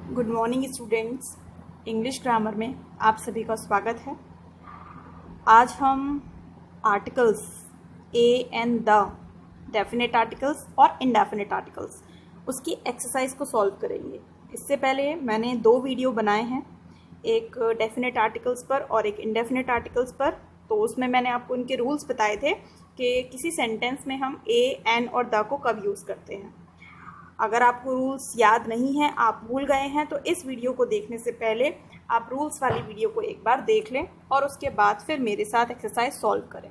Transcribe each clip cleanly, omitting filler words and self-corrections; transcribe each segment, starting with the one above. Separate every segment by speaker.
Speaker 1: Good morning students. English grammar में आप सभी का स्वागत है। आज हम articles A and the, definite articles और इनडेफिनेट आर्टिकल्स, उसकी एक्सरसाइज को सॉल्व करेंगे। इससे पहले मैंने 2 वीडियो बनाए हैं, एक डेफिनेट आर्टिकल्स पर और एक इनडेफिनेट आर्टिकल्स पर। तो उसमें मैंने आपको इनके रूल्स बताए थे कि किसी सेंटेंस में हम ए, एन और द को कब यूज़ करते हैं। अगर आपको रूल्स याद नहीं हैं, आप भूल गए हैं, तो इस वीडियो को देखने से पहले आप रूल्स वाली वीडियो को एक बार देख लें और उसके बाद फिर मेरे साथ एक्सरसाइज सॉल्व करें।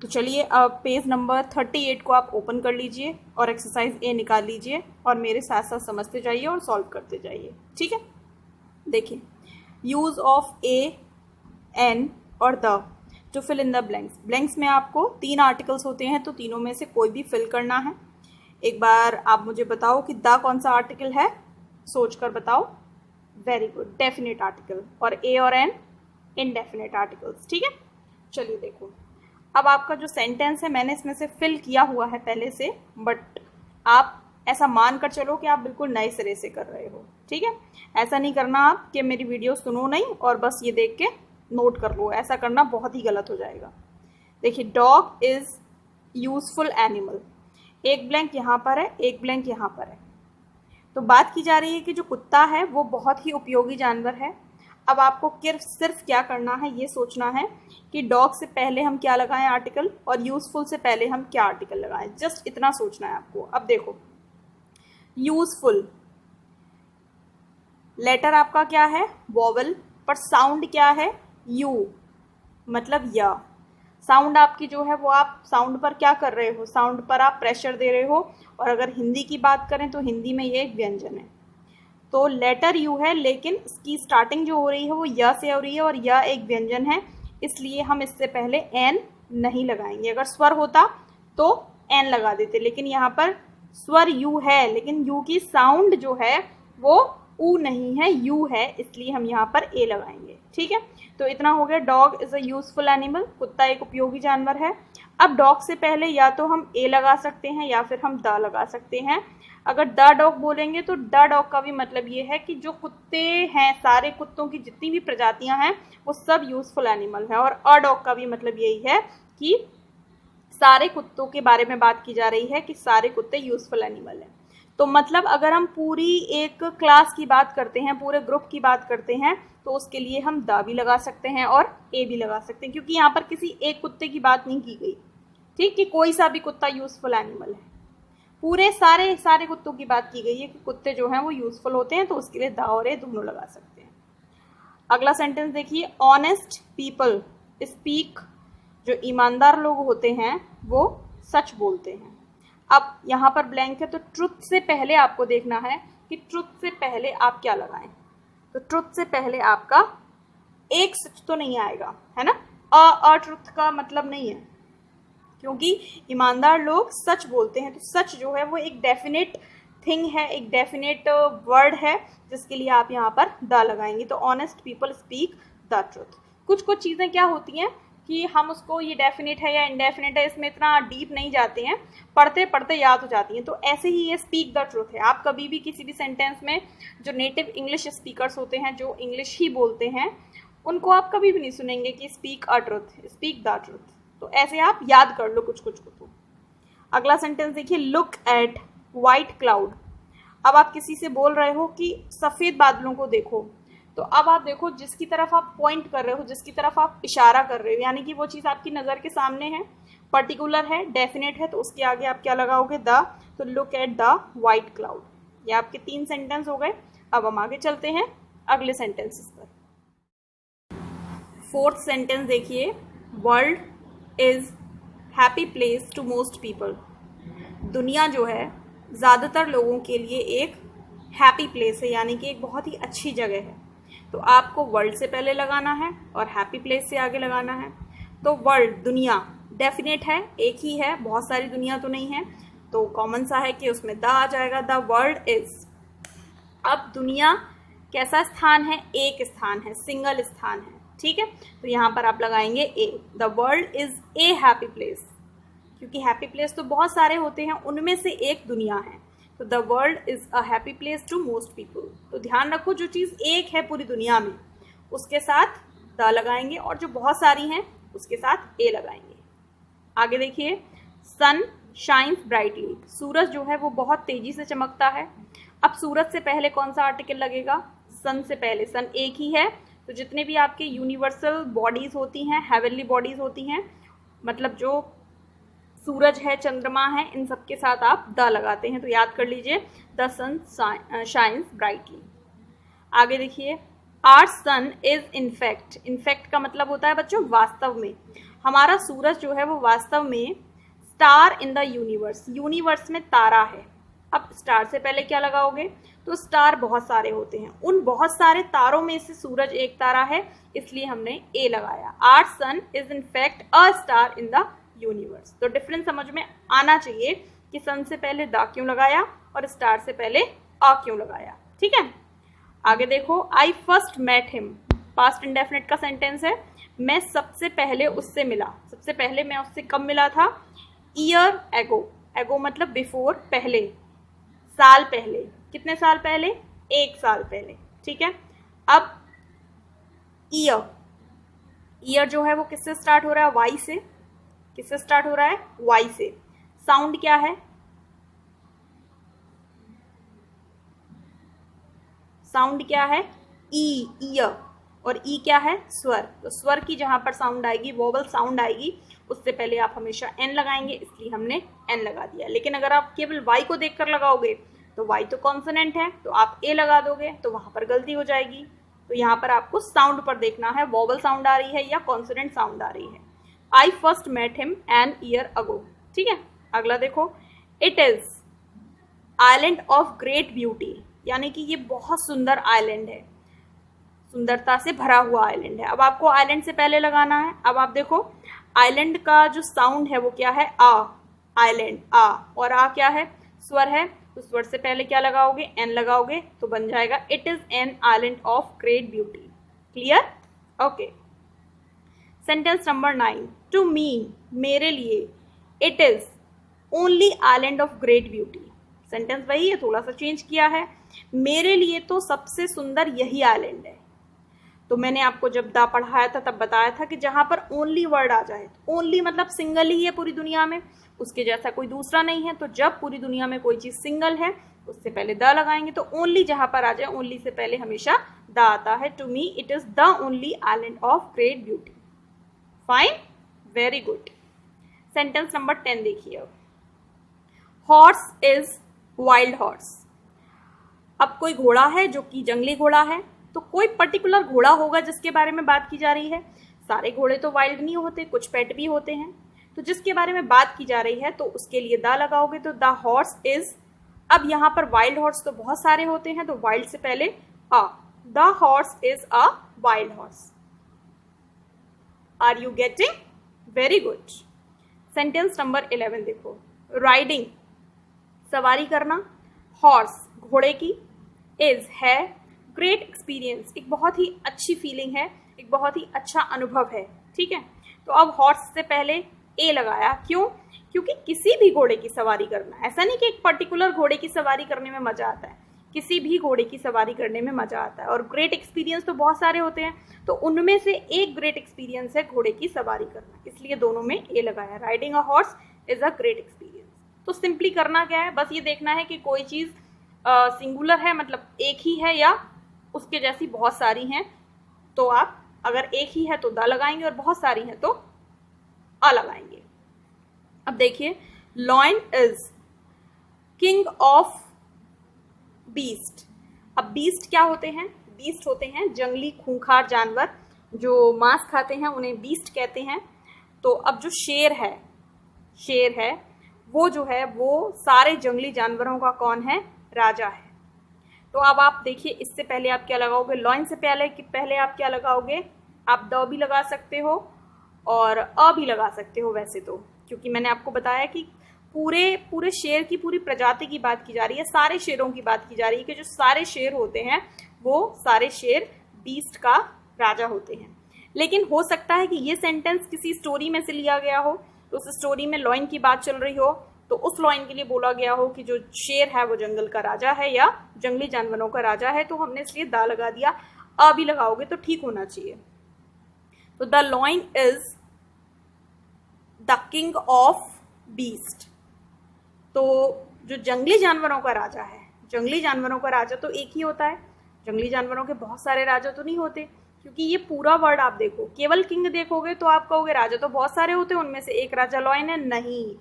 Speaker 1: तो चलिए, अब पेज नंबर 38 को आप ओपन कर लीजिए और एक्सरसाइज ए निकाल लीजिए और मेरे साथ साथ समझते जाइए और सॉल्व करते जाइए। ठीक है, देखिए, यूज़ ऑफ ए, एन और the to fill in the blanks. Blanks में आपको 3 आर्टिकल्स होते हैं, तो तीनों में से कोई भी फिल करना है। एक बार आप मुझे बताओ कि द कौन सा आर्टिकल है, सोच कर बताओ। Very good, definite article. और ए और एन इनडेफिनेट आर्टिकल्स। ठीक है, चलिए देखो, अब आपका जो सेंटेंस है मैंने इसमें से फिल किया हुआ है पहले से, बट आप ऐसा मान कर चलो कि आप बिल्कुल नए सिरे से कर रहे हो। ठीक है, ऐसा नहीं करना आप कि मेरी वीडियो सुनो नहीं और बस ये देख के नोट कर लो। ऐसा करना बहुत ही गलत हो जाएगा। देखिए, डॉग इज यूजफुल एनिमल। एक ब्लैंक यहाँ पर है, एक ब्लैंक यहाँ पर है। तो बात की जा रही है कि जो कुत्ता है वो बहुत ही उपयोगी जानवर है। अब आपको सिर्फ क्या करना है, ये सोचना है कि डॉग से पहले हम क्या लगाएं आर्टिकल, और यूजफुल से पहले हम क्या आर्टिकल लगाएं। जस्ट इतना सोचना है आपको। अब देखो, यूजफुल लेटर आपका क्या है, वॉवल, पर साउंड क्या है, यू, मतलब या। साउंड आपकी जो है वो आप साउंड पर क्या कर रहे हो, साउंड पर आप प्रेशर दे रहे हो। और अगर हिंदी की बात करें तो हिंदी में ये एक व्यंजन है। तो लेटर यू है, लेकिन इसकी स्टार्टिंग जो हो रही है वो य से हो रही है और यह एक व्यंजन है, इसलिए हम इससे पहले एन नहीं लगाएंगे। अगर स्वर होता तो एन लगा देते, लेकिन यहाँ पर स्वर यू है, लेकिन यू की साउंड जो है वो ऊ नहीं है, यू है, इसलिए हम यहाँ पर ए लगाएंगे। ठीक है, तो इतना हो गया। Dog is a useful animal, कुत्ता एक उपयोगी जानवर है। अब डॉग से पहले या तो हम ए लगा सकते हैं या फिर हम द लगा सकते हैं। अगर द डॉग बोलेंगे तो द डॉग का भी मतलब ये है कि जो कुत्ते हैं, सारे कुत्तों की जितनी भी प्रजातियां हैं वो सब यूजफुल एनिमल है। और अ डॉग का भी मतलब यही है कि सारे कुत्तों के बारे में बात की जा रही है कि सारे कुत्ते यूजफुल एनिमल हैं। तो मतलब अगर हम पूरी एक क्लास की बात करते हैं, पूरे ग्रुप की बात करते हैं, तो उसके लिए हम द भी लगा सकते हैं और ए भी लगा सकते हैं, क्योंकि यहाँ पर किसी एक कुत्ते की बात नहीं की गई। ठीक, कि कोई सा भी कुत्ता यूजफुल एनिमल है, पूरे सारे कुत्तों की बात की गई है कि कुत्ते जो हैं वो यूजफुल होते हैं, तो उसके लिए द और ए दोनों लगा सकते हैं। अगला सेंटेंस देखिए, ऑनेस्ट पीपल स्पीक। जो ईमानदार लोग होते हैं वो सच बोलते हैं। अब यहाँ पर ब्लैंक है, तो ट्रुथ से पहले आपको देखना है कि ट्रुथ से पहले आप क्या लगाएं। तो ट्रुथ से पहले आपका एक सच तो नहीं आएगा, है ना। ट्रुथ का मतलब नहीं है, क्योंकि ईमानदार लोग सच बोलते हैं। तो सच जो है वो एक डेफिनेट थिंग है, एक डेफिनेट वर्ड है, जिसके लिए आप यहाँ पर द लगाएंगे। तो honest people speak the truth. कुछ चीज़ें क्या होती हैं कि हम उसको ये डेफिनेट है या इनडेफिनेट है, इसमें इतना डीप नहीं जाते हैं, पढ़ते पढ़ते याद हो जाती हैं। तो ऐसे ही ये स्पीक द ट्रुथ है। आप कभी भी किसी भी सेंटेंस में जो नेटिव इंग्लिश स्पीकर्स होते हैं, जो इंग्लिश ही बोलते हैं, उनको आप कभी भी नहीं सुनेंगे कि speak a truth, speak the truth. तो ऐसे आप याद कर लो कुछ को तो। अगला सेंटेंस देखिए, लुक एट वाइट क्लाउड। अब आप किसी से बोल रहे हो कि सफ़ेद बादलों को देखो, तो अब आप देखो, जिसकी तरफ आप पॉइंट कर रहे हो, जिसकी तरफ आप इशारा कर रहे हो, यानी कि वो चीज़ आपकी नज़र के सामने है, पर्टिकुलर है, डेफिनेट है, तो उसके आगे आप क्या लगाओगे, द। तो look at the white cloud. ये आपके 3 सेंटेंस हो गए। अब हम आगे चलते हैं अगले सेंटेंसेस पर। 4th सेंटेंस देखिए, world is happy place to most people. दुनिया जो है ज़्यादातर लोगों के लिए एक हैप्पी प्लेस है, यानी कि एक बहुत ही अच्छी जगह है। तो आपको वर्ल्ड से पहले लगाना है और हैप्पी प्लेस से आगे लगाना है। तो वर्ल्ड, दुनिया, डेफिनेट है, एक ही है, बहुत सारी दुनिया तो नहीं है, तो कॉमन सा है कि उसमें द आ जाएगा। The world is. अब दुनिया कैसा स्थान है, एक स्थान है, सिंगल स्थान है। ठीक है, तो यहाँ पर आप लगाएंगे a. The world is a happy place, क्योंकि हैप्पी प्लेस तो बहुत सारे होते हैं, उनमें से एक दुनिया है। तो the world is a happy place to most people. तो ध्यान रखो, जो चीज़ एक है पूरी दुनिया में उसके साथ द लगाएंगे, और जो बहुत सारी हैं उसके साथ ए लगाएंगे। आगे देखिए, सन शाइन्स ब्राइटली। सूरज जो है वो बहुत तेजी से चमकता है। अब सूरज से पहले कौन सा आर्टिकल लगेगा? सन से पहले। सन एक ही है, तो जितने भी आपके यूनिवर्सल बॉडीज होती हैं, हेवनली बॉडीज होती हैं, मतलब जो सूरज है, चंद्रमा है, इन सब के साथ आप द लगाते हैं। तो याद कर लीजिए, द सन शाइन्स ब्राइटली। आगे देखिए, our sun is in fact. In fact का मतलब होता है बच्चों वास्तव में। हमारा सूरज जो है वो वास्तव में star in the universe, universe में तारा है। अब स्टार से पहले क्या लगाओगे? तो स्टार बहुत सारे होते हैं, उन बहुत सारे तारों में से सूरज एक तारा है, इसलिए हमने ए लगाया। Our sun is in fact a star in the universe. तो डिफरेंस समझ में आना चाहिए कि सन से पहले द क्यों लगाया और स्टार से पहले अ क्यों लगाया। ठीक है, आगे देखो, I first met him. Past indefinite का सेंटेंस है। मैं सबसे पहले उससे मिला। सबसे पहले मैं उससे कब मिला था? Year ago. एगो मतलब बिफोर, पहले, साल पहले। कितने साल पहले? 1 साल पहले। ठीक है, अब ईयर, ईयर जो है वो किससे स्टार्ट हो रहा है? वाई से। किससे स्टार्ट हो रहा है? वाई से। साउंड क्या है? साउंड क्या है? ई, ईयर। और ई क्या है? स्वर। तो स्वर की जहां पर साउंड आएगी, वोवल साउंड आएगी, उससे पहले आप हमेशा एन लगाएंगे, इसलिए हमने एन लगा दिया। लेकिन अगर आप केवल वाई को देखकर लगाओगे तो वाई तो कॉन्सोनेंट है, तो आप ए लगा दोगे तो वहां पर गलती हो जाएगी। तो यहाँ पर आपको साउंड पर देखना है, वोवल साउंड आ रही है या कॉन्सोनेंट साउंड आ रही है। I first met him an year ago. ठीक है, अगला देखो, it is island of great beauty, यानी कि ये बहुत सुंदर आइलैंड है, सुंदरता से भरा हुआ आइलैंड है। अब आपको आइलैंड से पहले लगाना है। अब आप देखो, आइलैंड का जो साउंड है वो क्या है? आ, आइलैंड, आ। और आ क्या है? स्वर है। तो स्वर से पहले क्या लगाओगे? एन लगाओगे, तो बन जाएगा it is an island of great beauty. Clear? Okay. Sentence number 9, to me, मेरे लिए, it is only island of great beauty. Sentence वही है, थोड़ा सा चेंज किया है। मेरे लिए तो सबसे सुंदर यही आइलैंड है। तो मैंने आपको जब दा पढ़ाया था तब बताया था कि जहां पर ओनली वर्ड आ जाए, ओनली मतलब सिंगल ही है पूरी दुनिया में, उसके जैसा कोई दूसरा नहीं है। तो जब पूरी दुनिया में कोई चीज सिंगल है उससे पहले द लगाएंगे। तो ओनली जहां पर आ जाए, ओनली से पहले हमेशा द आता है। To me it is the only island of great beauty. Fine, very good. Sentence number 10 देखिए। अब हॉर्स इज वाइल्ड हॉर्स। अब कोई घोड़ा है जो कि जंगली घोड़ा है, तो कोई पर्टिकुलर घोड़ा होगा जिसके बारे में बात की जा रही है। सारे घोड़े तो वाइल्ड नहीं होते, कुछ पेट भी होते हैं। तो जिसके बारे में बात की जा रही है तो उसके लिए द लगाओगे, तो द हॉर्स इज। अब यहाँ पर वाइल्ड हॉर्स तो बहुत सारे होते हैं, तो वाइल्ड से पहले a, the horse is a wild horse. Are you getting? Very good. Sentence number 11 देखो, राइडिंग, सवारी करना, हॉर्स, घोड़े की, इज, है, ग्रेट एक्सपीरियंस, एक बहुत ही अच्छी फीलिंग है, एक बहुत ही अच्छा अनुभव है। ठीक है, तो अब हॉर्स से पहले ए लगाया। क्यों? क्योंकि किसी भी घोड़े की सवारी करना, ऐसा नहीं कि एक पर्टिकुलर घोड़े की सवारी करने में मजा आता है, किसी भी घोड़े की सवारी करने में मजा आता है। और ग्रेट एक्सपीरियंस तो बहुत सारे होते हैं, तो उनमें से एक ग्रेट एक्सपीरियंस है घोड़े की सवारी करना, इसलिए दोनों में ए लगाया। Riding a horse is a great experience. तो सिंपली करना क्या है, बस ये देखना है कि कोई चीज सिंगुलर है, मतलब एक ही है, या उसके जैसी बहुत सारी हैं। तो आप अगर एक ही है तो द लगाएंगे और बहुत सारी हैं तो अ लगाएंगे। अब देखिए, lion is king of beast. अब बीस्ट क्या होते हैं? बीस्ट होते हैं जंगली खूंखार जानवर जो मांस खाते हैं, उन्हें बीस्ट कहते हैं। तो अब जो शेर है वो जो है वो सारे जंगली जानवरों का कौन है? राजा है। तो अब आप देखिए, इससे पहले आप क्या लगाओगे? लॉइन से पहले आप क्या लगाओगे? आप द भी लगा सकते हो और अ भी लगा सकते हो वैसे तो, क्योंकि मैंने आपको बताया कि पूरे शेर की पूरी प्रजाति की बात की जा रही है, सारे शेरों की बात की जा रही है कि जो सारे शेर होते हैं वो सारे शेर बीस्ट का राजा होते हैं। लेकिन हो सकता है कि ये सेंटेंस किसी स्टोरी में से लिया गया हो, तो उस स्टोरी में लॉइन की बात चल रही हो, तो उस लाइन के लिए बोला गया हो कि जो शेर है वो जंगल का राजा है या जंगली जानवरों का राजा है, तो हमने इसलिए दा लगा दिया। अ भी लगाओगे तो ठीक होना चाहिए। तो the line is the king of beast. तो जो जंगली जानवरों का राजा है, जंगली जानवरों का राजा तो एक ही होता है, जंगली जानवरों के बहुत सारे राजा तो नहीं होते, क्योंकि ये पूरा वर्ड आप देखो, केवल किंग देखोगे तो आप कहोगे राजा तो बहुत सारे होते हैं, उनमें से एक राजा लायन है। नहीं,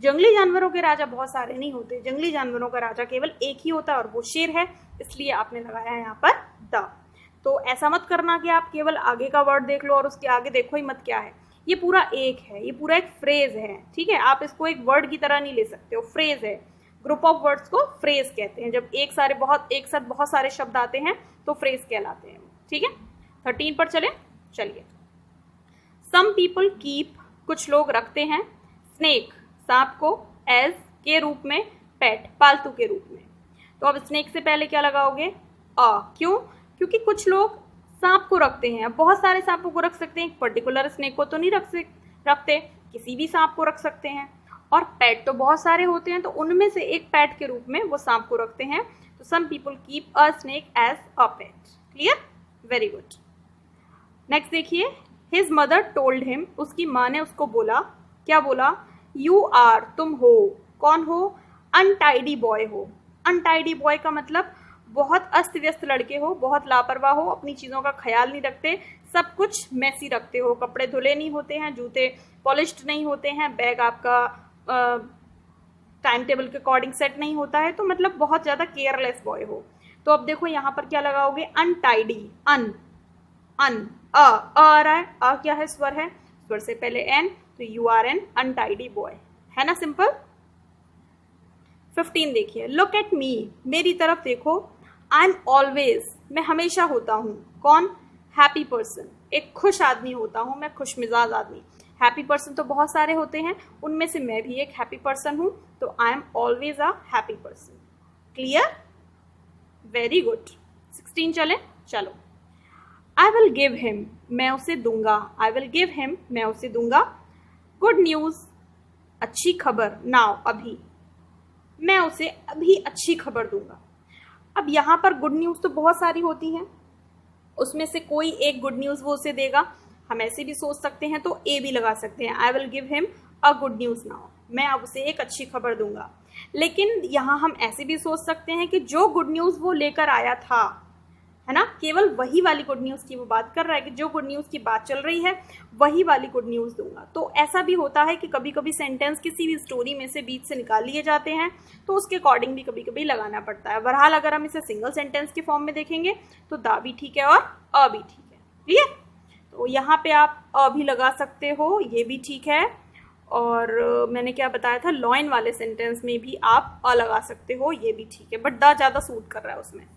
Speaker 1: जंगली जानवरों के राजा बहुत सारे नहीं होते, जंगली जानवरों का राजा केवल एक ही होता है और वो शेर है, इसलिए आपने लगाया है यहाँ पर द। तो ऐसा मत करना कि आप केवल आगे का वर्ड देख लो और उसके आगे देखो ही मत क्या है। ये पूरा एक है, ये पूरा एक फ्रेज है, ठीक है। आप इसको एक वर्ड की तरह नहीं ले सकते हो, फ्रेज है। ग्रुप ऑफ वर्ड्स को फ्रेज कहते हैं। जब एक साथ बहुत सारे शब्द आते हैं तो फ्रेज कहलाते हैं, ठीक है। 13 पर चलिए। सम पीपल कीप, कुछ लोग रखते हैं, स्नेक, सांप को, एज, के रूप में, पेट, पालतू के रूप में। तो अब स्नेक से पहले क्या लगाओगे? अ। क्यों? क्योंकि कुछ लोग सांप को रखते हैं। अब बहुत सारे सांपों को रख सकते हैं, एक पर्टिकुलर स्नेक को तो नहीं रखते, किसी भी सांप को रख सकते हैं। और पेट तो बहुत सारे होते हैं, तो उनमें से एक पेट के रूप में वो सांप को रखते हैं। तो some people keep a snake as a pet. Clear? Very good. Next देखिए, हिज मदर टोल्ड हिम, उसकी माँ ने उसको बोला, क्या बोला? यू आर, तुम हो, कौन हो? अनटाइडी बॉय हो। अनटाइडी बॉय का मतलब बहुत अस्त व्यस्त लड़के हो, बहुत लापरवाह हो, अपनी चीज़ों का ख्याल नहीं रखते, सब कुछ मैसी रखते हो, कपड़े धुले नहीं होते हैं, जूते पॉलिश्ड नहीं होते हैं, बैग आपका टाइम टेबल के अकॉर्डिंग सेट नहीं होता है, तो मतलब बहुत ज़्यादा केयरलेस बॉय हो। तो अब देखो यहाँ पर क्या लगाओगे? अनटाइडी, अन, आ रहा है, आ क्या है? स्वर है, स्वर से पहले एन, तो you are an untidy boy, है ना, सिंपल। 15 देखिए, लुक एट मी, मेरी तरफ देखो, आई एम ऑलवेज, मैं हमेशा होता हूँ, कौन? हैप्पी पर्सन, एक खुश आदमी होता हूँ मैं, खुश मिजाज आदमी। हैप्पी पर्सन तो बहुत सारे होते हैं, उनमें से मैं भी एक हैप्पी पर्सन हूँ, तो I am always a happy person. Clear? Very good. 16 चलो। आई विल गिव हिम, मैं उसे दूंगा, आई विल गिव हिम, मैं उसे दूंगा, गुड न्यूज, अच्छी खबर, नाउ, अभी, मैं उसे अभी अच्छी खबर दूंगा। अब यहाँ पर गुड न्यूज तो बहुत सारी होती हैं, उसमें से कोई एक गुड न्यूज वो उसे देगा। हम ऐसे भी सोच सकते हैं, तो ए भी लगा सकते हैं, I will give him a good news now, मैं अब उसे एक अच्छी खबर दूंगा। लेकिन यहाँ हम ऐसे भी सोच सकते हैं कि जो गुड न्यूज वो लेकर आया था, है ना, केवल वही वाली गुड न्यूज की वो बात कर रहा है कि जो गुड न्यूज की बात चल रही है वही वाली गुड न्यूज दूंगा। तो ऐसा भी होता है कि कभी कभी सेंटेंस किसी भी स्टोरी में से बीच से निकाल लिए जाते हैं, तो उसके अकॉर्डिंग भी कभी कभी लगाना पड़ता है। बहरहाल अगर हम इसे सिंगल सेंटेंस के फॉर्म में देखेंगे तो दा भी ठीक है और अ भी ठीक है। क्लियर? तो यहाँ पे आप अ भी लगा सकते हो, ये भी ठीक है। और मैंने क्या बताया था, लॉइन वाले सेंटेंस में भी आप अ लगा सकते हो, ये भी ठीक है, बट दा ज़्यादा सूट कर रहा है उसमें।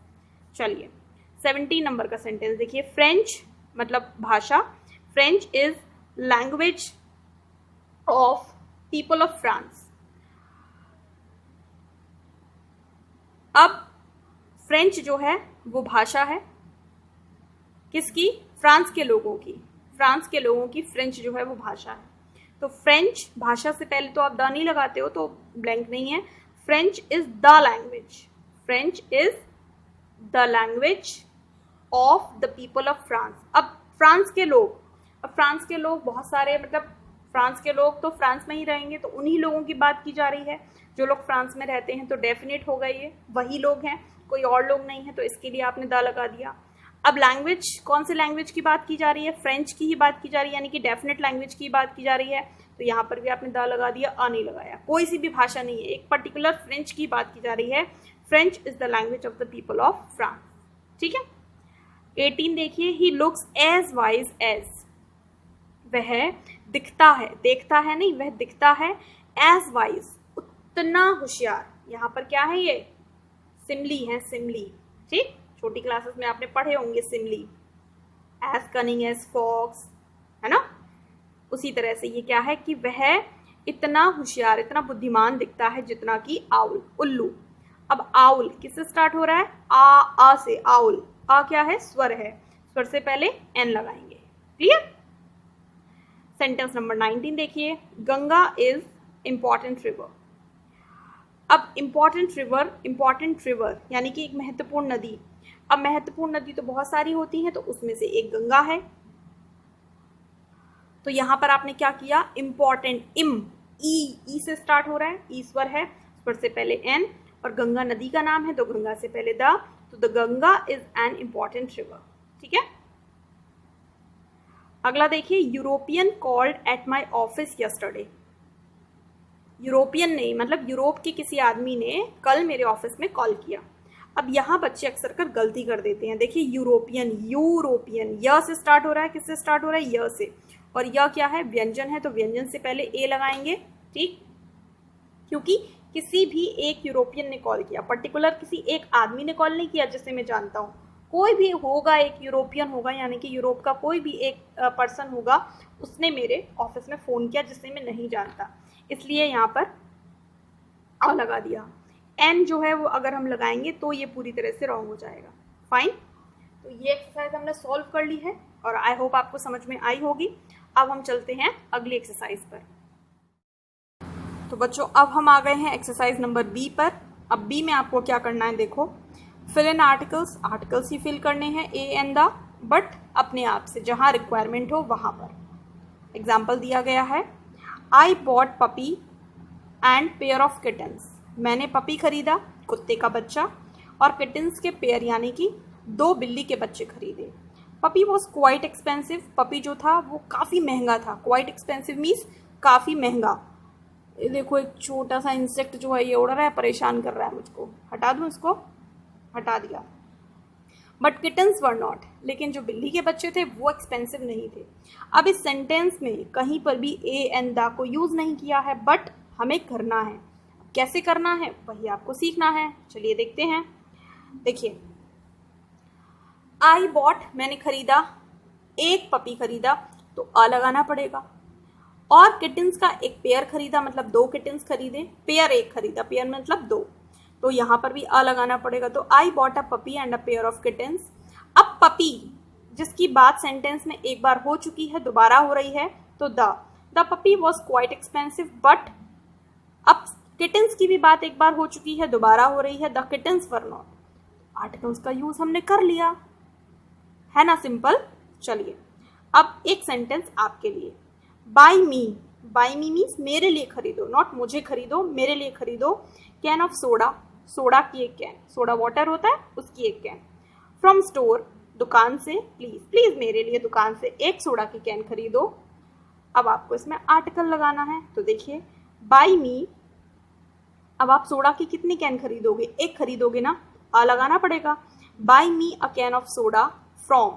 Speaker 1: चलिए 17 नंबर का सेंटेंस देखिए, फ्रेंच मतलब भाषा, French is language of people of France. अब फ्रेंच जो है वो भाषा है किसकी? फ्रांस के लोगों की। फ्रांस के लोगों की फ्रेंच जो है वो भाषा है। तो फ्रेंच भाषा से पहले तो आप द नहीं लगाते हो, तो ब्लैंक नहीं है। French is the language, French is the language of the people of France. अब फ्रांस के लोग, अब फ्रांस के लोग बहुत सारे, मतलब फ्रांस के लोग तो फ्रांस में ही रहेंगे, तो उन्हीं लोगों की बात की जा रही है जो लोग फ्रांस में रहते हैं, तो डेफिनेट होगा ये वही लोग हैं, कोई और लोग नहीं है, तो इसके लिए आपने द लगा दिया। अब लैंग्वेज, कौन से लैंग्वेज की बात की जा रही है? फ्रेंच की ही बात की जा रही है, यानी कि डेफिनेट लैंग्वेज की बात की जा रही है, तो यहाँ पर भी आपने द लगा दिया, अ नहीं लगाया। कोई सी भी भाषा नहीं है, एक पर्टिकुलर फ्रेंच की बात की जा रही है। French is the language of the people of France. ठीक है। 18 देखिए, he looks as wise as, वह दिखता है, देखता है नहीं, वह दिखता है, एज वाइज उतना होशियार। यहाँ पर क्या है, ये सिमली है, सिमली। ठीक, छोटी क्लासेस में आपने पढ़े होंगे Simli, as cunning as fox, है ना। उसी तरह से ये क्या है कि वह इतना होशियार, इतना बुद्धिमान दिखता है जितना कि आउल, उल्लू। अब आउल किससे स्टार्ट हो रहा है? आ से, आउल। आ क्या है? स्वर है, स्वर से पहले एन लगाएंगे। क्लियर। सेंटेंस नंबर 19 देखिए, गंगा इज इंपॉर्टेंट रिवर। अब इम्पॉर्टेंट रिवर यानी कि एक महत्वपूर्ण नदी। अब महत्वपूर्ण नदी तो बहुत सारी होती हैं, तो उसमें से एक गंगा है। तो यहाँ पर आपने क्या किया, इम्पॉर्टेंट, ई से स्टार्ट हो रहा है, ईश्वर है, ईश्वर से पहले एन, और गंगा नदी का नाम है तो गंगा से पहले द, तो the Ganga is an important river. ठीक है, अगला देखिए, European called at my office yesterday. European नहीं, मतलब यूरोप के किसी आदमी ने कल मेरे ऑफिस में कॉल किया। अब यहाँ बच्चे अक्सर कर गलती कर देते हैं। देखिए यूरोपियन य से स्टार्ट हो रहा है, किससे स्टार्ट हो रहा है, य से, और यह क्या है, व्यंजन है, तो व्यंजन से पहले ए लगाएंगे। ठीक, क्योंकि किसी भी एक यूरोपियन ने कॉल किया, पर्टिकुलर किसी एक आदमी ने कॉल नहीं किया जिसे मैं जानता हूँ, कोई भी होगा, एक यूरोपियन होगा, यानी कि यूरोप का कोई भी एक पर्सन होगा, उसने मेरे ऑफिस में फ़ोन किया जिसे मैं नहीं जानता, इसलिए यहाँ पर आ लगा दिया। एन जो है वो अगर हम लगाएंगे तो ये पूरी तरह से रॉन्ग हो जाएगा। फाइन, तो ये एक्सरसाइज हमने सॉल्व कर ली है और आई होप आपको समझ में आई होगी। अब हम चलते हैं अगली एक्सरसाइज पर। तो बच्चों अब हम आ गए हैं एक्सरसाइज नंबर बी पर। अब बी में आपको क्या करना है, देखो, फिल इन आर्टिकल्स ही फिल करने हैं, ए एंड द, बट अपने आप से, जहाँ रिक्वायरमेंट हो वहाँ पर। एग्जाम्पल दिया गया है, I bought puppy and pair of kittens. मैंने पपी खरीदा, कुत्ते का बच्चा, और किटन्स के पेयर यानी कि 2 बिल्ली के बच्चे खरीदे। Puppy was quite expensive. Puppy जो था वो काफ़ी महंगा था। क्वाइट एक्सपेंसिव मीन्स काफ़ी महंगा। देखो एक छोटा सा इंसेक्ट जो है ये उड़ रहा है, परेशान कर रहा है मुझको, हटा दूँ इसको, हटा दिया। बट किटन्स वर नॉट, लेकिन जो बिल्ली के बच्चे थे वो एक्सपेंसिव नहीं थे। अब इस सेंटेंस में कहीं पर भी ए एंड द को यूज़ नहीं किया है, बट हमें करना है। कैसे करना है वही आपको सीखना है। चलिए देखते हैं। देखिए, आई बॉट, मैंने खरीदा, एक पपी खरीदा तो अ लगाना पड़ेगा, और किटन्स का एक पेयर खरीदा मतलब 2 किटन्स खरीदे, पेयर एक खरीदा, पेयर मतलब 2, तो यहाँ पर भी अ लगाना पड़ेगा। तो I bought a puppy and a pair of kittens. अब पपी जिसकी बात सेंटेंस में एक बार हो चुकी है दोबारा हो रही है, तो the puppy was quite expensive, but अब किटन्स की भी बात एक बार हो चुकी है दोबारा हो रही है, the kittens were not. Articles का यूज हमने कर लिया है ना, सिंपल। चलिए अब एक सेंटेंस आपके लिए, बाय मी मीन्स मेरे लिए खरीदो, नॉट मुझे खरीदो, मेरे लिए खरीदो, कैन ऑफ सोडा, सोडा की एक कैन, सोडा वाटर होता है उसकी एक कैन, फ्रॉम स्टोर, दुकान से, प्लीज मेरे लिए दुकान से एक सोडा की कैन खरीदो। अब आपको इसमें आर्टिकल लगाना है, तो देखिए बाय मी, अब आप सोडा की कितनी कैन खरीदोगे, एक खरीदोगे ना, आ लगाना पड़ेगा। Buy me a can of soda from,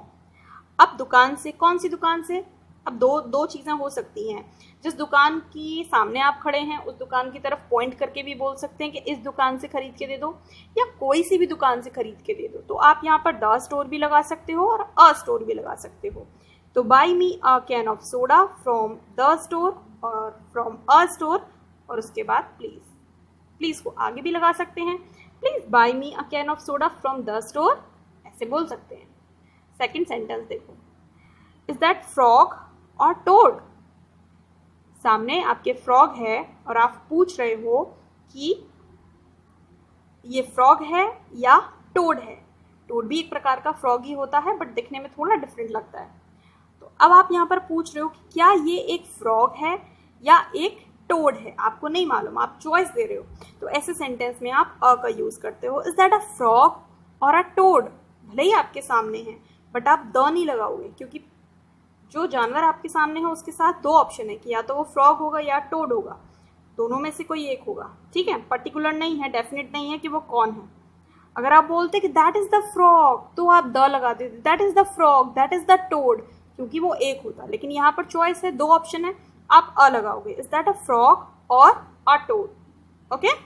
Speaker 1: अब दुकान से, कौन सी दुकान से, अब दो चीज़ें हो सकती हैं। जिस दुकान की सामने आप खड़े हैं उस दुकान की तरफ पॉइंट करके भी बोल सकते हैं कि इस दुकान से खरीद के दे दो, या कोई सी भी दुकान से खरीद के दे दो। तो आप यहाँ पर द स्टोर भी लगा सकते हो और अ स्टोर भी लगा सकते हो। तो buy me a can of soda from the store और फ्रॉम अ स्टोर, और उसके बाद प्लीज़ को आगे भी लगा सकते हैं, please buy me a can of soda from the store, ऐसे बोल सकते हैं। सेकेंड सेंटेंस देखो, इज दैट फ्रॉग और टोड। सामने आपके फ्रॉग है और आप पूछ रहे हो कि ये फ्रॉग है या टोड है। टोड भी एक प्रकार का फ्रॉग ही होता है, बट दिखने में थोड़ा डिफरेंट लगता है। तो अब आप यहाँ पर पूछ रहे हो कि क्या ये एक फ्रॉग है या एक टोड है, आपको नहीं मालूम, आप चॉइस दे रहे हो। तो ऐसे सेंटेंस में आप अ का यूज़ करते हो, इज दैट अ फ्रॉग और अ टोड। भले ही आपके सामने है बट आप द नहीं लगाओगे, क्योंकि जो जानवर आपके सामने है उसके साथ 2 ऑप्शन है कि या तो वो फ्रॉग होगा या टोड होगा, दोनों में से कोई एक होगा। ठीक है, पर्टिकुलर नहीं है, डेफिनेट नहीं है कि वो कौन है। अगर आप बोलते कि दैट इज द फ्रॉग तो आप द लगा देते, that is the frog, that is the toad, क्योंकि वो एक होता। लेकिन यहाँ पर चॉइस है, 2 ऑप्शन है, आप अ लगाओगे, इज दैट अ फ्रॉग और अ टोड। ओके,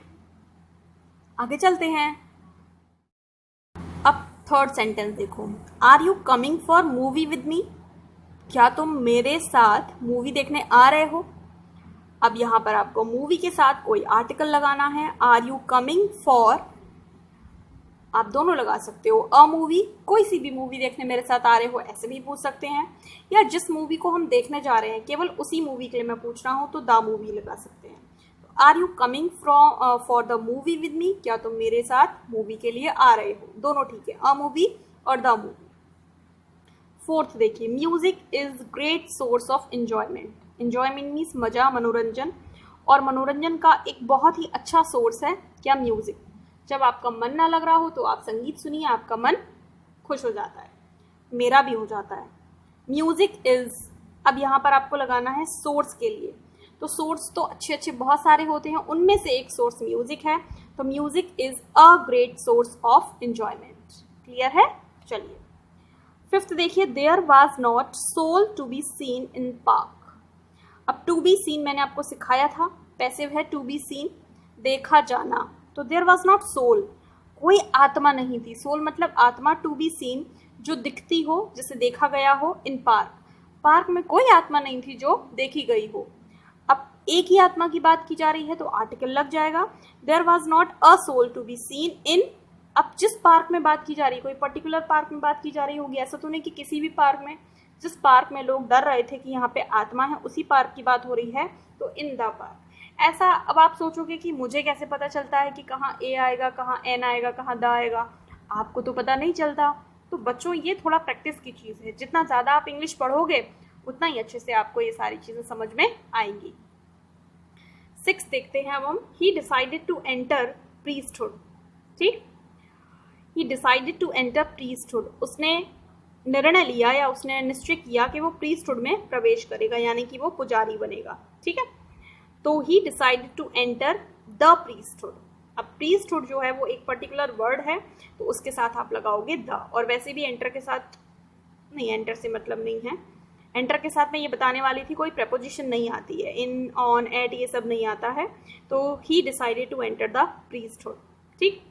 Speaker 1: आगे चलते हैं। अब थर्ड सेंटेंस देखो, are you coming for movie with me. क्या तुम मेरे साथ मूवी देखने आ रहे हो। अब यहाँ पर आपको मूवी के साथ कोई आर्टिकल लगाना है। आर यू कमिंग फॉर, आप दोनों लगा सकते हो, अ मूवी, कोई सी भी मूवी देखने मेरे साथ आ रहे हो, ऐसे भी पूछ सकते हैं, या जिस मूवी को हम देखने जा रहे हैं केवल उसी मूवी के लिए मैं पूछ रहा हूँ तो द मूवी लगा सकते हैं। तो are you coming from for the movie with me, क्या तुम मेरे साथ मूवी के लिए आ रहे हो, दोनों ठीक है, अ मूवी और द मूवी। फोर्थ देखिए, music is great source of enjoyment. Enjoyment means मजा, मनोरंजन, और मनोरंजन का एक बहुत ही अच्छा सोर्स है क्या, म्यूजिक। जब आपका मन ना लग रहा हो तो आप संगीत सुनिए, आपका मन खुश हो जाता है, मेरा भी हो जाता है। म्यूजिक इज, अब यहाँ पर आपको लगाना है सोर्स के लिए, तो सोर्स तो अच्छे अच्छे बहुत सारे होते हैं, उनमें से एक सोर्स म्यूजिक है, तो music is a great source of enjoyment. Clear है? चलिए फिफ्थ देखिए, there was not soul to be seen in park. अब टू बी सीन मैंने आपको सिखाया था, पैसिव है, टू बी सीन देखा जाना, तो देयर वाज नॉट सोल, कोई आत्मा नहीं थी, सोल मतलब आत्मा, टू बी सीन जो दिखती हो, जिसे देखा गया हो, इन पार्क, पार्क में कोई आत्मा नहीं थी जो देखी गई हो। अब एक ही आत्मा की बात की जा रही है तो आर्टिकल लग जाएगा, there was not a soul to be seen in. अब जिस पार्क में बात की जा रही है, कोई पर्टिकुलर पार्क में बात की जा रही होगी, ऐसा तो नहीं कि किसी भी पार्क में, जिस पार्क में लोग डर रहे थे कि यहाँ पे आत्मा है, उसी पार्क की बात हो रही है, तो इन द पार्क। ऐसा अब आप सोचोगे कि मुझे कैसे पता चलता है कि कहाँ ए आएगा, कहाँ एन आएगा, कहाँ द आएगा, आपको तो पता नहीं चलता। तो बच्चों ये थोड़ा प्रैक्टिस की चीज़ है, जितना ज़्यादा आप इंग्लिश पढ़ोगे उतना ही अच्छे से आपको ये सारी चीज़ें समझ में आएंगी। सिक्स देखते हैं अब हम, he decided to enter priesthood. ठीक, he decided to enter priesthood, उसने निर्णय लिया या उसने निश्चय किया कि वो प्रीस्टहुड में प्रवेश करेगा, यानी कि वो पुजारी बनेगा। ठीक है, तो he decided to enter the priesthood. अब प्रीस्टहुड जो है वो एक पर्टिकुलर वर्ड है, तो उसके साथ आप लगाओगे द, और वैसे भी एंटर के साथ नहीं, एंटर से मतलब नहीं है, एंटर के साथ मैं ये बताने वाली थी कोई प्रेपोजिशन नहीं आती है, इन, ऑन, एट, ये सब नहीं आता है, तो he decided to enter the priesthood. ठीक,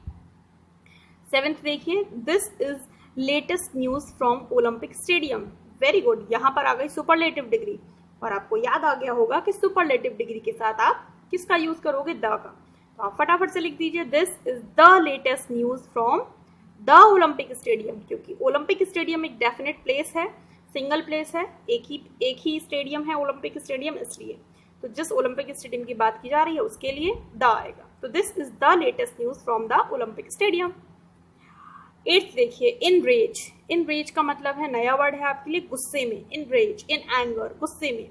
Speaker 1: सेवेंथ देखिए, this is latest news from Olympic stadium. Very good, यहाँ पर आ गई सुपरलेटिव डिग्री, और आपको याद आ गया होगा कि सुपरलेटिव डिग्री के साथ आप किसका यूज करोगे, द का, तो आप फटाफट से लिख दीजिए, this is the latest news from the Olympic stadium, क्योंकि ओलंपिक स्टेडियम एक डेफिनेट प्लेस है, सिंगल प्लेस है, एक ही स्टेडियम है ओलंपिक स्टेडियम, इसलिए तो जिस ओलंपिक स्टेडियम की बात की जा रही है उसके लिए द आएगा, तो this is the latest news from the Olympic stadium. Eighth देखिए, इन रेज। इन रेज का मतलब है, नया वर्ड है आपके लिए, गुस्से में, इन रेज, इन एंगर, गुस्से में।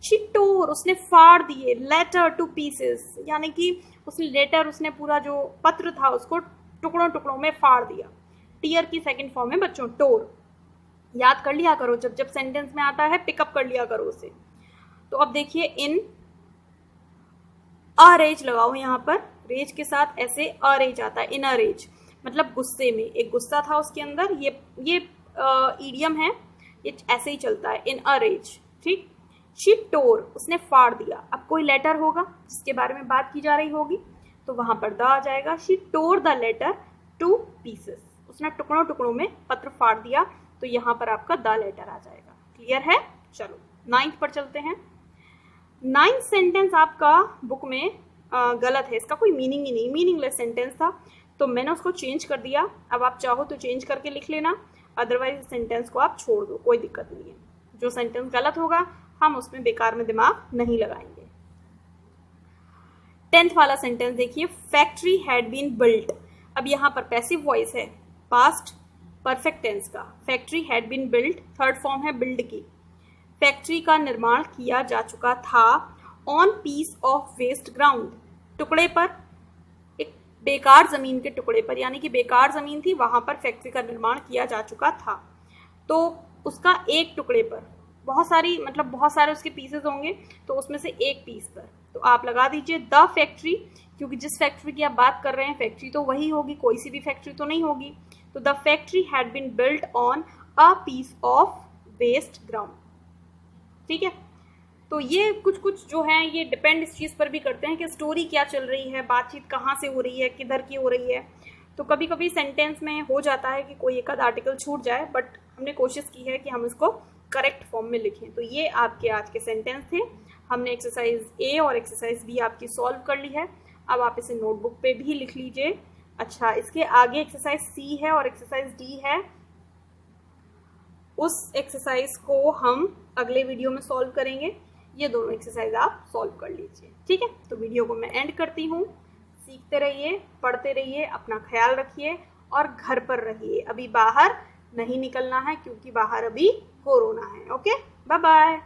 Speaker 1: शी टोर, उसने फाड़ दिए, लेटर टू पीसेस, यानी कि उसने लेटर, उसने पूरा जो पत्र था उसको टुकड़ों टुकड़ों में फाड़ दिया। टीयर की सेकंड फॉर्म है बच्चों टोर, याद कर लिया करो, जब जब सेंटेंस में आता है पिकअप कर लिया करो उसे। तो अब देखिए, इन अ रेज लगाओ, यहाँ पर रेज के साथ ऐसे अ रेज आता है, इन अ रेज मतलब गुस्से में, एक गुस्सा था उसके अंदर, ये ईडियम है, ये ऐसे ही चलता है, इन अ रेज। ठीक, शी टोर, उसने फाड़ दिया। अब कोई लेटर होगा जिसके बारे में बात की जा रही होगी, तो वहां पर द आ जाएगा, she tore the letter to pieces, उसने टुकड़ों टुकड़ों में पत्र फाड़ दिया, तो यहाँ पर आपका द लेटर आ जाएगा। क्लियर है? चलो नाइन्थ पर चलते हैं। नाइन्थ सेंटेंस आपका बुक में गलत है, इसका कोई मीनिंग ही नहीं, मीनिंगलेस सेंटेंस था, तो मैंने उसको चेंज कर दिया। अब आप चाहो तो चेंज करके लिख लेना, अदरवाइज सेंटेंस को आप छोड़ दो, कोई दिक्कत नहीं है। जो सेंटेंस गलत होगा हम उसमें बेकार में दिमाग नहीं लगाएंगे। 10th वाला सेंटेंस देखिए, फैक्ट्री हैड बीन बिल्ट। अब यहाँ पर पैसिव वॉइस है, पास्ट परफेक्ट टेंस का, factory had been built, third form है बिल्ड की। फैक्ट्री का निर्माण किया जा चुका था, on piece of waste ground, टुकड़े पर, एक बेकार जमीन के टुकड़े पर, यानी कि बेकार जमीन थी वहां पर फैक्ट्री का निर्माण किया जा चुका था। तो उसका एक टुकड़े पर, बहुत सारे उसके पीसेस होंगे, तो उसमें से एक पीस पर, तो आप लगा दीजिए द फैक्ट्री, क्योंकि जिस फैक्ट्री की आप बात कर रहे हैं फैक्ट्री तो वही होगी, कोई सी भी फैक्ट्री तो नहीं होगी। तो the factory had been built on a piece of waste ground. ठीक है, तो ये कुछ जो है ये डिपेंड इस चीज़ पर भी करते हैं कि स्टोरी क्या चल रही है, बातचीत कहाँ से हो रही है, किधर की हो रही है। तो कभी कभी सेंटेंस में हो जाता है कि कोई एक आध आर्टिकल छूट जाए, बट हमने कोशिश की है कि हम इसको करेक्ट फॉर्म में लिखें। तो ये आपके आज के सेंटेंस थे, हमने एक्सरसाइज ए और एक्सरसाइज बी आपकी सॉल्व कर ली है। अब आप इसे नोटबुक पे भी लिख लीजिए। अच्छा, इसके आगे एक्सरसाइज सी है और एक्सरसाइज डी है, उस एक्सरसाइज को हम अगले वीडियो में सॉल्व करेंगे। ये दोनों एक्सरसाइज आप सॉल्व कर लीजिए। ठीक है, तो वीडियो को मैं एंड करती हूँ। सीखते रहिए, पढ़ते रहिए, अपना ख्याल रखिए और घर पर रहिए। अभी बाहर नहीं निकलना है क्योंकि बाहर अभी कोरोना है। Okay, bye bye.